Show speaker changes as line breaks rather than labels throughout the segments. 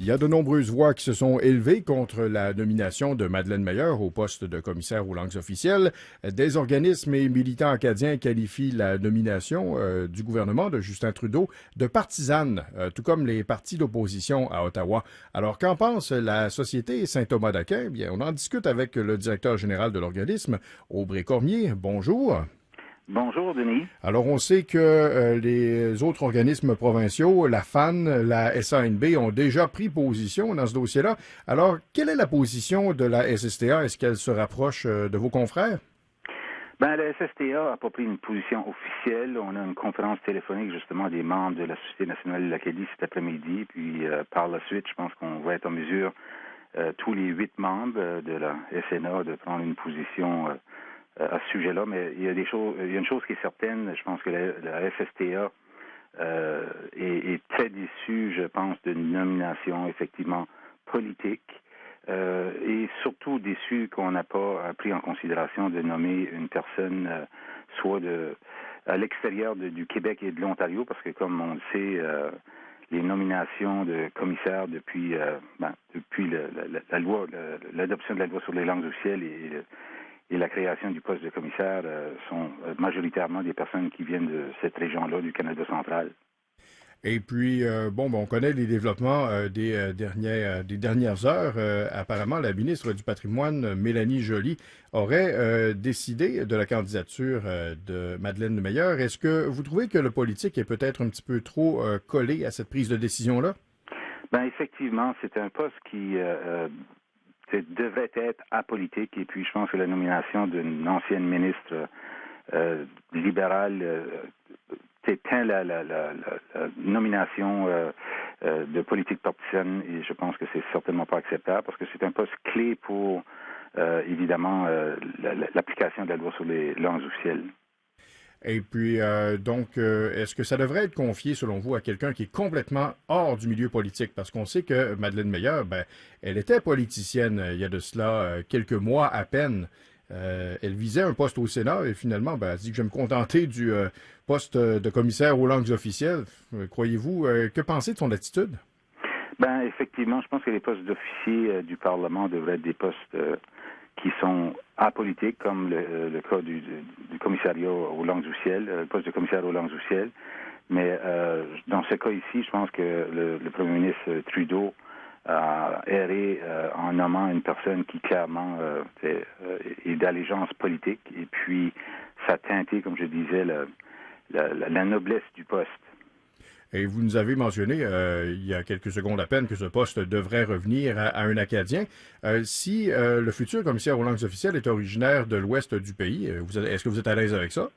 Il y a de nombreuses voix qui se sont élevées contre la nomination de Madeleine Meilleur au poste de commissaire aux langues officielles. Des organismes et militants acadiens qualifient la nomination du gouvernement de Justin Trudeau de partisane, tout comme les partis d'opposition à Ottawa. Alors, qu'en pense la Société Saint-Thomas d'Aquin? Bien, on en discute avec le directeur général de l'organisme, Aubrey Cormier. Bonjour.
Bonjour, Denis.
Alors, on sait que les autres organismes provinciaux, la FAN, la SANB, ont déjà pris position dans ce dossier-là. Alors, quelle est la position de la SSTA? Est-ce qu'elle se rapproche de vos confrères?
Ben, la SSTA n'a pas pris une position officielle. On a une conférence téléphonique, justement, des membres de la Société nationale de l'Acadie cet après-midi. Puis, par la suite, je pense qu'on va être en mesure, tous les 8 membres de la SNA, de prendre une position à ce sujet-là, mais il y a une chose qui est certaine, je pense que la SSTA est très déçue, je pense, d'une nomination effectivement politique et surtout déçue qu'on n'a pas pris en considération de nommer une personne soit à l'extérieur du Québec et de l'Ontario, parce que comme on le sait, les nominations de commissaires depuis la loi, l'adoption de la loi sur les langues officielles et la création du poste de commissaire sont majoritairement des personnes qui viennent de cette région-là, du Canada central.
Et puis, on connaît les développements des dernières heures. Apparemment, la ministre du Patrimoine, Mélanie Joly, aurait décidé de la candidature de Madeleine Meilleur. Est-ce que vous trouvez que le politique est peut-être un petit peu trop collé à cette prise de décision-là?
Ben effectivement, c'est un poste qui devrait être apolitique, et puis je pense que la nomination d'une ancienne ministre libérale éteint la nomination de politique partisane, et je pense que c'est certainement pas acceptable parce que c'est un poste clé pour évidemment l'application de la loi sur les langues officielles.
Et puis, est-ce que ça devrait être confié, selon vous, à quelqu'un qui est complètement hors du milieu politique? Parce qu'on sait que Madeleine Meilleur, elle était politicienne il y a de cela quelques mois à peine. Elle visait un poste au Sénat et finalement, elle dit que je vais me contenter du poste de commissaire aux langues officielles. Croyez-vous, que pensez de son attitude?
Ben effectivement, je pense que les postes d'officier du Parlement devraient être des postes qui sont apolitiques, comme le cas du commissariat aux langues officielles, le poste de commissaire aux langues officielles. Mais dans ce cas ici, je pense que le premier ministre Trudeau a erré en nommant une personne qui clairement est d'allégeance politique, et puis ça a teinté, comme je disais, la noblesse du poste.
Et vous nous avez mentionné il y a quelques secondes à peine que ce poste devrait revenir à un Acadien. Si le futur commissaire aux langues officielles est originaire de l'ouest du pays, est-ce que vous êtes à l'aise avec ça?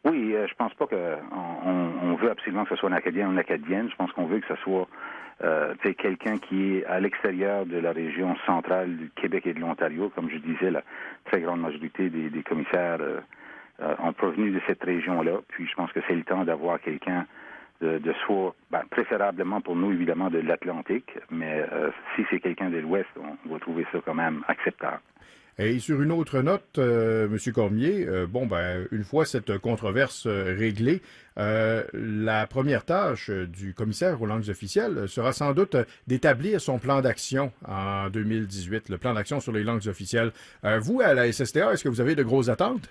Oui, je pense pas qu'on veut absolument que ce soit un Acadien ou une Acadienne. Je pense qu'on veut que ce soit quelqu'un qui est à l'extérieur de la région centrale du Québec et de l'Ontario. Comme je disais, la très grande majorité des commissaires ont provenu de cette région-là. Puis je pense que c'est le temps d'avoir quelqu'un de soit, préférablement pour nous, évidemment, de l'Atlantique, mais si c'est quelqu'un de l'Ouest, on va trouver ça quand même acceptable.
Et sur une autre note, M. Cormier, une fois cette controverse réglée, la première tâche du commissaire aux langues officielles sera sans doute d'établir son plan d'action en 2018, le plan d'action sur les langues officielles. Vous, à la SSTA, est-ce que vous avez de grosses attentes?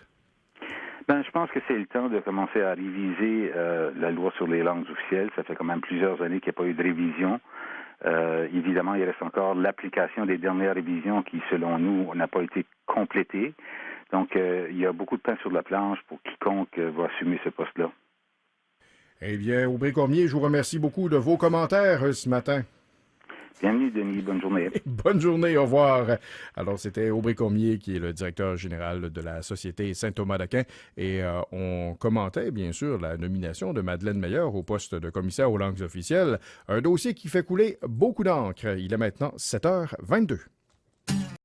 Je pense que c'est le temps de commencer à réviser la loi sur les langues officielles. Ça fait quand même plusieurs années qu'il n'y a pas eu de révision. Évidemment, il reste encore l'application des dernières révisions qui, selon nous, n'a pas été complétée. Donc, il y a beaucoup de pain sur la planche pour quiconque va assumer ce poste-là.
Eh bien, Aubrey Cormier, je vous remercie beaucoup de vos commentaires ce matin.
Bienvenue, Denis. Bonne journée.
Bonne journée, au revoir. Alors, c'était Aubrey Cormier, qui est le directeur général de la Société Saint-Thomas d'Aquin. Et on commentait, bien sûr, la nomination de Madeleine Meilleur au poste de commissaire aux langues officielles. Un dossier qui fait couler beaucoup d'encre. Il est maintenant 7h22.